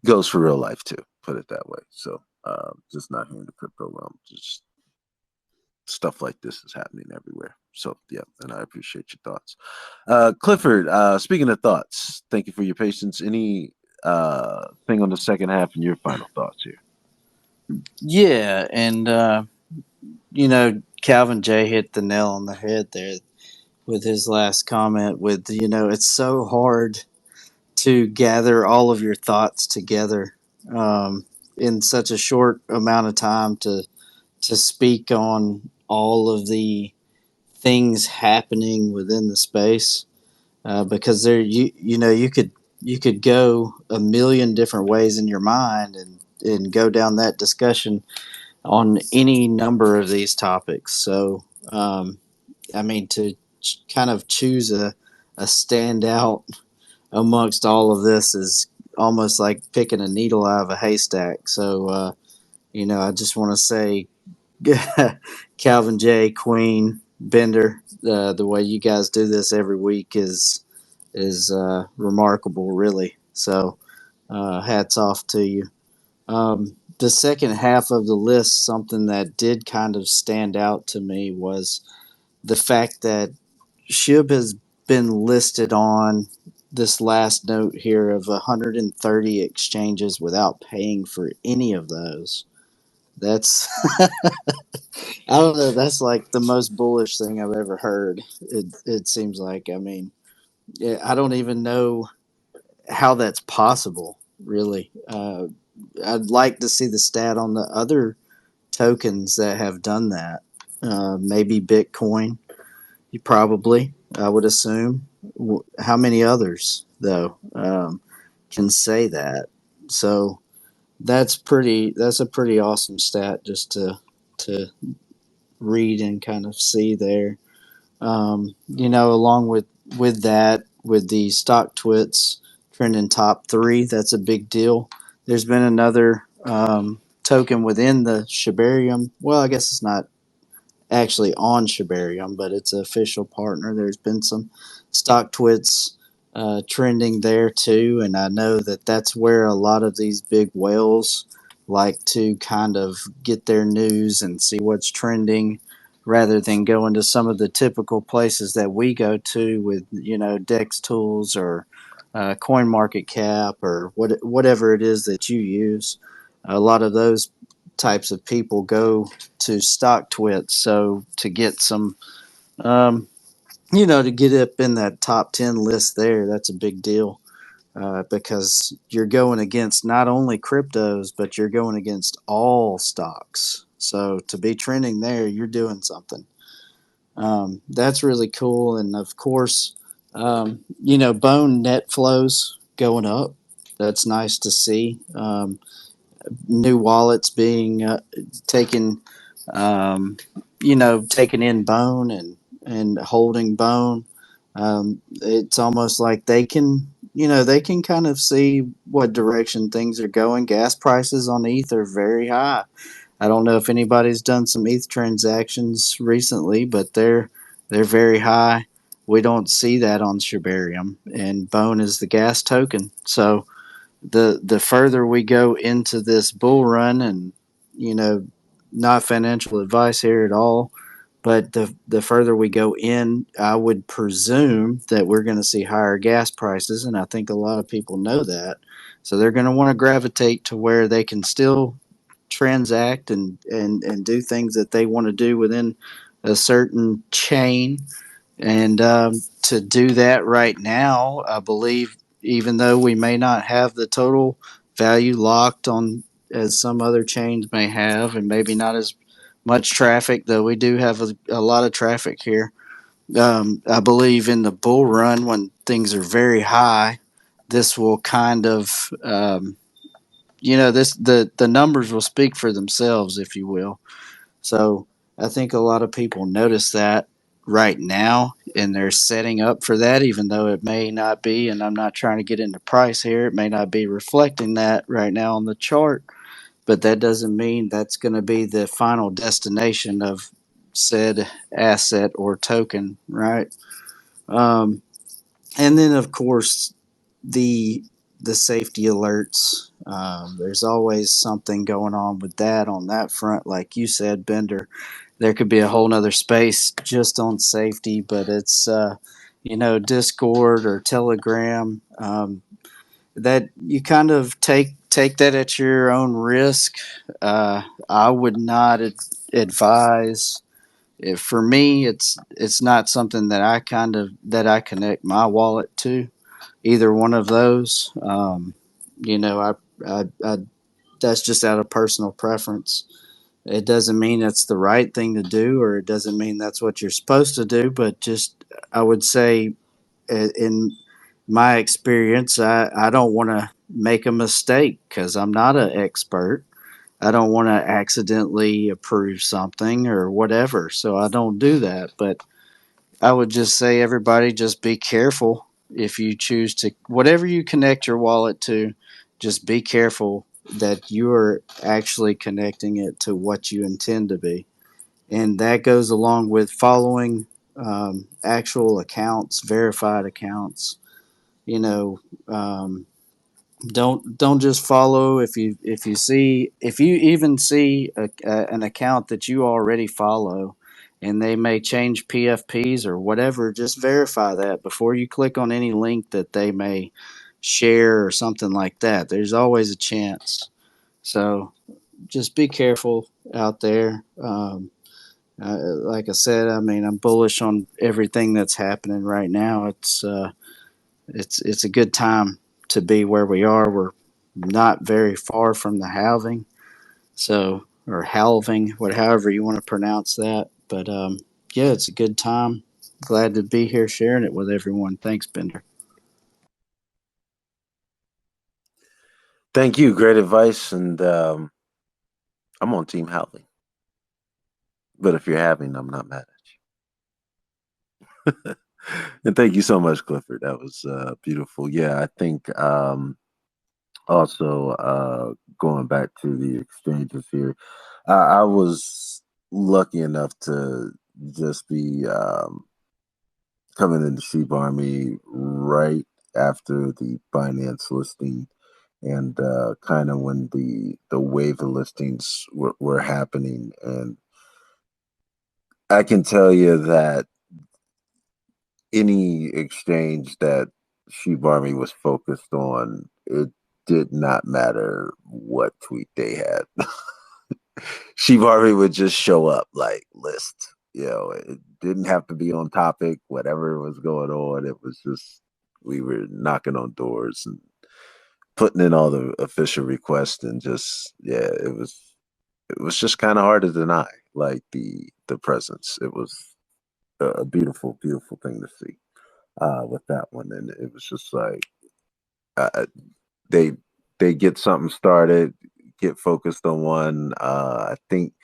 goes for real life too, put it that way. So just not here in the crypto realm, just stuff like this is happening everywhere. So and I appreciate your thoughts. Clifford, speaking of thoughts, thank you for your patience. Any thing on the second half and your final thoughts here? Yeah, and Calvin J hit the nail on the head there with his last comment. With it's so hard to gather all of your thoughts together in such a short amount of time to speak on all of the things happening within the space, because there you could go a million different ways in your mind and go down that discussion on any number of these topics. So I mean, to kind of choose a standout amongst all of this is almost like picking a needle out of a haystack. So I just want to say Calvin J, Queen, Bender, the way you guys do this every week is remarkable, really. So hats off to you. The second half of the list, something that did kind of stand out to me was the fact that SHIB has been listed on this last note here of 130 exchanges without paying for any of those. That's I don't know. That's like the most bullish thing I've ever heard. It seems like. I mean, I don't even know how that's possible. Really, I'd like to see the stat on the other tokens that have done that. Maybe Bitcoin. You probably, I would assume. How many others though can say that? So that's pretty. That's a pretty awesome stat just to read and kind of see there. Along with that, with the stock twits trending top three, that's a big deal. There's been another token within the Shibarium. Well, I guess it's not actually on Shibarium, but it's an official partner. There's been some stock twits trending there too, and I know that that's where a lot of these big whales like to kind of get their news and see what's trending, rather than going to some of the typical places that we go to with Dex Tools or Coin Market Cap or whatever it is that you use. A lot of those types of people go to stock twits, so to get some to get up in that top 10 list there, that's a big deal, because you're going against not only cryptos, but you're going against all stocks. So to be trending there, you're doing something. That's really cool. And of course, Bone net flows going up. That's nice to see. New wallets being taken, taken in Bone and holding Bone. It's almost like they can kind of see what direction things are going. Gas prices on ETH are very high. I don't know if anybody's done some ETH transactions recently, but they're very high. We don't see that on Shibarium, and Bone is the gas token. So the further we go into this bull run, and not financial advice here at all, but the further we go in, I would presume that we're going to see higher gas prices, and I think a lot of people know that. So they're going to want to gravitate to where they can still transact and do things that they want to do within a certain chain. And to do that right now, I believe, even though we may not have the total value locked on as some other chains may have, and maybe not as much traffic, though we do have a lot of traffic here. I believe in the bull run when things are very high, this will kind of the numbers will speak for themselves, if you will. So I think a lot of people notice that right now, and they're setting up for that, even though it may not be. And I'm not trying to get into price here; it may not be reflecting that right now on the chart, but that doesn't mean that's going to be the final destination of said asset or token, right? Um, and then, of course, the the safety alerts. There's always something going on with that on that front, like you said, Bender. There could be a whole nother space just on safety, but it's Discord or Telegram. That you kind of take that at your own risk. I would not advise. For me, it's not something that I connect my wallet to. Either one of those. I that's just out of personal preference. It doesn't mean it's the right thing to do, or it doesn't mean that's what you're supposed to do. But just I would say, in my experience, I don't want to make a mistake because I'm not an expert. I don't want to accidentally approve something or whatever, so I don't do that. But I would just say, everybody, just be careful if you choose to, whatever you connect your wallet to, just be careful that you are actually connecting it to what you intend to be. And that goes along with following actual accounts, verified accounts. You know, um, don't just follow. If you even see an account that you already follow and they may change PFPs or whatever, just verify that before you click on any link that they may share or something like that. There's always a chance. So just be careful out there. Like I said, I mean, I'm bullish on everything that's happening right now. It's a good time to be where we are. We're not very far from the halving, so, or halving, however you want to pronounce that. But yeah, it's a good time. Glad to be here sharing it with everyone. Thanks, Bender. Thank you. Great advice. And I'm on Team Howley. But if you're having, I'm not mad at you. And thank you so much, Clifford. That was beautiful. Yeah, I think also going back to the exchanges here, I was lucky enough to just be coming into Shib Army right after the Binance listing, and kind of when the wave of listings were happening. And I can tell you that any exchange that Shib Army was focused on, it did not matter what tweet they had. Shib Army would just show up like list. It didn't have to be on topic. Whatever was going on, it was just we were knocking on doors and putting in all the official requests, and just it was just kind of hard to deny, like the presence. It was a beautiful, beautiful thing to see with that one, and it was just like they they get something started, get focused on one. I think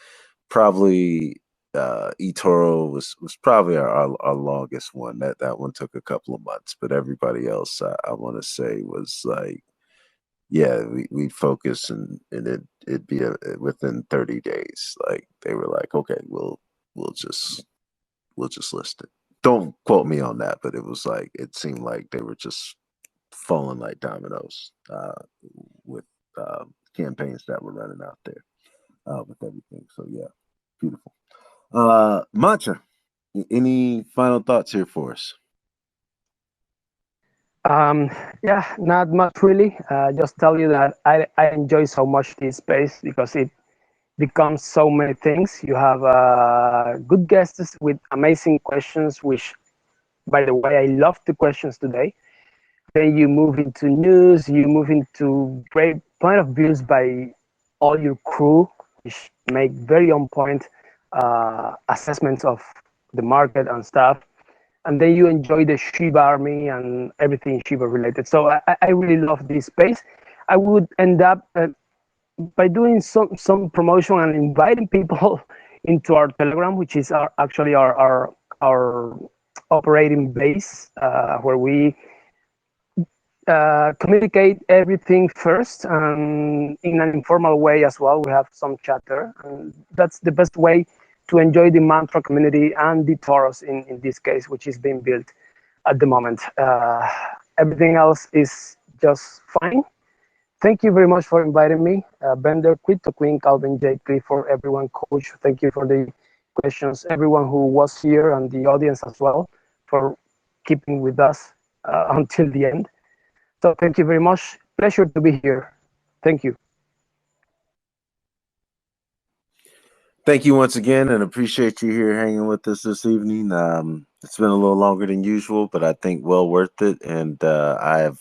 probably eToro was probably our longest one. That one took a couple of months, but everybody else I want to say was like, yeah, we focus, and it'd be within 30 days. Like they were like, okay, we'll just list it. Don't quote me on that, but it was like it seemed like they were just falling like dominoes with campaigns that were running out there with everything. So yeah, beautiful. Mantra, any final thoughts here for us? Um, yeah, not much really. Just tell you that I enjoy so much this space because it becomes so many things. You have good guests with amazing questions, which, by the way, I love the questions today. Then you move into news, you move into great point of views by all your crew, which make very on point assessments of the market and stuff. and then you enjoy the Shiba Army and everything Shiba related. So I really love this space. I would end up by doing some promotion and inviting people into our Telegram, which is actually our operating base, where we communicate everything first and in an informal way as well. We have some chatter, and that's the best way to enjoy the mantra community and the Taurus in this case, which is being built at the moment. Everything else is just fine. Thank you very much for inviting me. Bender, Quito, Queen, Calvin, J. Clifford, everyone, Coach. Thank you for the questions. Everyone who was here and the audience as well for keeping with us until the end. So thank you very much. Pleasure to be here. Thank you. Thank you once again, and appreciate you here hanging with us this evening. It's been a little longer than usual, but I think well worth it, and I have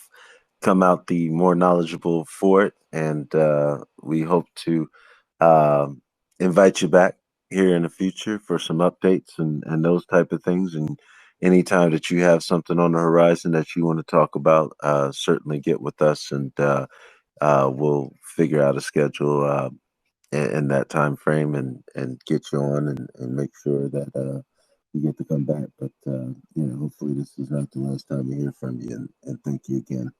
come out the more knowledgeable for it, and we hope to invite you back here in the future for some updates and those type of things. And anytime that you have something on the horizon that you want to talk about, certainly get with us, and we'll figure out a schedule in that time frame and get you on and make sure that you get to come back. But hopefully this is not the last time we hear from you, and thank you again.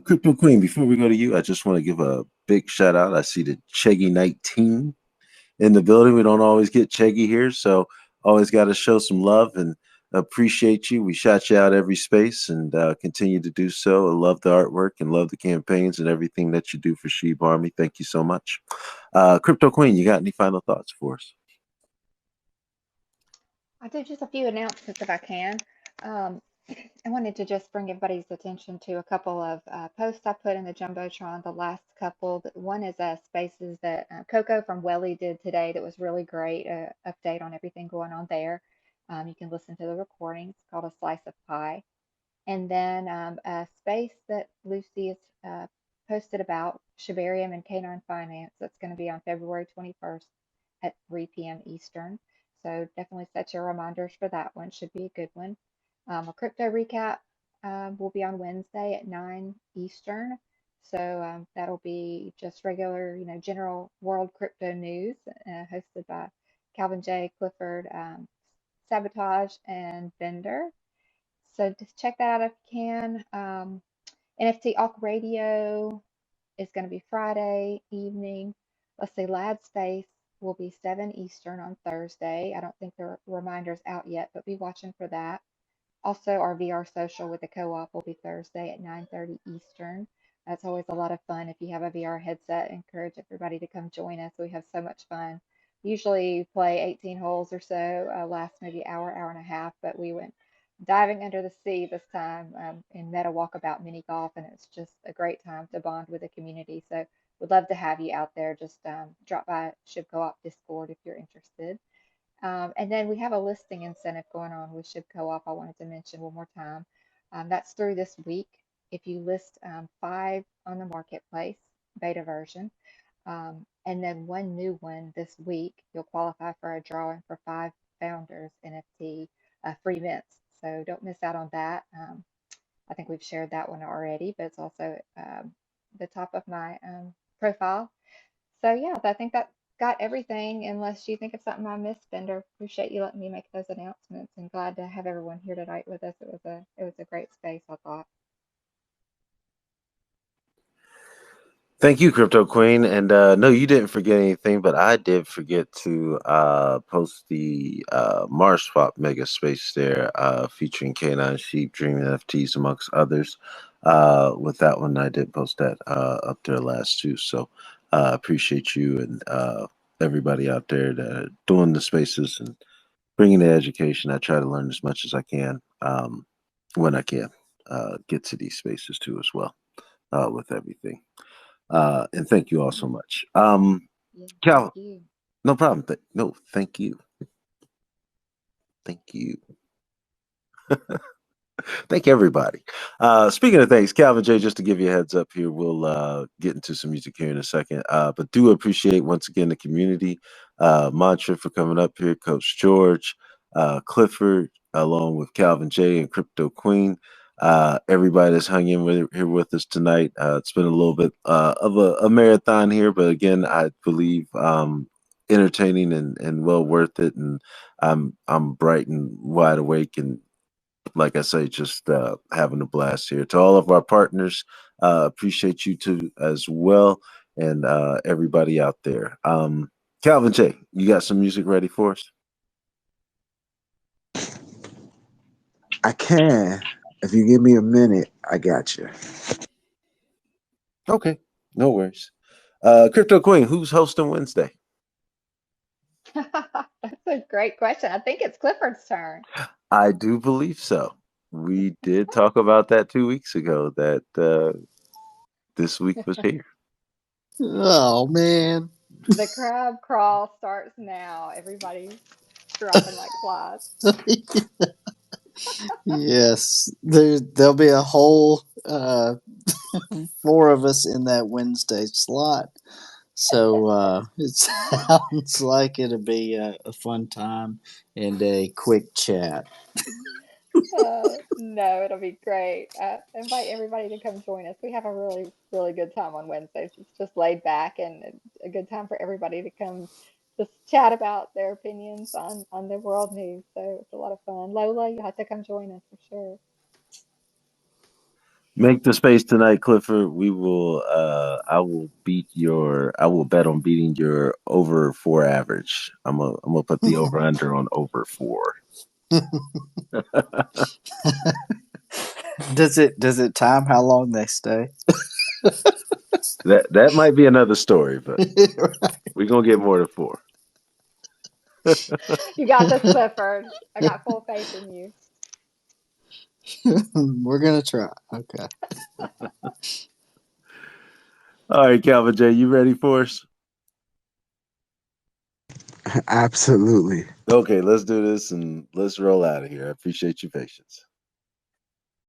Crypto Queen, before we go to you, I just want to give a big shout out. I see the Cheggy Night team in the building. We don't always get Cheggy here, so always got to show some love and appreciate you. We shout you out every space, and continue to do so. I love the artwork and love the campaigns and everything that you do for Shib Army. Thank you so much. Crypto Queen, you got any final thoughts for us? I'll do just a few announcements if I can. Um, I wanted to just bring everybody's attention to a couple of posts I put in the Jumbotron, the last couple. One is spaces that Coco from Welly did today that was really great, update on everything going on there. You can listen to the recording. It's called A Slice of Pie. And then a space that Lucy has posted about Shibarium and Canine Finance. That's going to be on February 21st at 3 p.m. Eastern. So definitely set your reminders for that one. Should be a good one. A crypto recap will be on Wednesday at 9 Eastern. So that'll be just regular, general world crypto news, hosted by Calvin J. Clifford, Sabotage, and Bender. So just check that out if you can. NFT Awk Radio is going to be Friday evening. Let's see, Lad Space will be 7 Eastern on Thursday. I don't think the reminder's out yet, but be watching for that. Also, our VR social with the co-op will be Thursday at 9:30 Eastern. That's always a lot of fun. If you have a VR headset, encourage everybody to come join us. We have so much fun. Usually play 18 holes or so, lasts maybe hour, hour and a half, but we went diving under the sea this time in Meta Walkabout Mini Golf, and it's just a great time to bond with the community. So we'd love to have you out there. Just drop by Shib Co-op Discord if you're interested. And then we have a listing incentive going on with Shib Co-op. I wanted to mention one more time. That's through this week. If you list 5 on the marketplace, beta version, and then one new one this week, you'll qualify for a drawing for 5 founders NFT free mints. So don't miss out on that. I think we've shared that one already, but it's also the top of my profile. So yeah, I think that got everything. Unless you think of something I missed, Bender, appreciate you letting me make those announcements, and glad to have everyone here tonight with us. It was a great space, I thought. Thank you, Crypto Queen. And no, you didn't forget anything, but I did forget to post the Mars Swap Mega Space there, featuring Canine Sheep, Dream NFTs, amongst others. With that one, I did post that up there last too. So appreciate you and everybody out there that are doing the spaces and bringing the education. I try to learn as much as I can when I can get to these spaces too as well with everything. And thank you all so much. Yeah, Cal, thank you. no problem. No, thank you. Thank you. Thank everybody. Speaking of things, Calvin J, just to give you a heads up here, we'll get into some music here in a second. But do appreciate once again the community. Mantra for coming up here, Coach George, Clifford, along with Calvin J and Crypto Queen. Everybody that's hung in here with us tonight. It's been a little bit of a marathon here, but again, I believe entertaining and well worth it. And I'm bright and wide awake, and like I say, just having a blast here. To all of our partners, appreciate you too as well, and everybody out there. Calvin J, you got some music ready for us? I can. If you give me a minute, I got you. Okay, no worries. Crypto Queen, who's hosting Wednesday? That's a great question. I think it's Clifford's turn. I do believe so. We did talk about that 2 weeks ago, that this week was here. Oh man. The crab crawl starts now. Everybody's dropping like flies. Yes, there'll be a whole 4 of us in that Wednesday slot. So it sounds like it'll be a fun time and a quick chat. No, it'll be great. Invite everybody to come join us. We have a really, really good time on Wednesdays. It's just laid back and a good time for everybody to come just chat about their opinions on the world news. So it's a lot of fun. Lola, you have to come join us for sure. Make the space tonight, Clifford. We will I will bet on beating your over 4 average. I'm gonna put the over under on over 4. Does it time how long they stay? That might be another story, but we're gonna get more than 4. You got this, Clifford. I got full faith in you. We're gonna try. Okay. All right, Calvin J, you ready for us? Absolutely. Okay, let's do this and let's roll out of here. I appreciate your patience.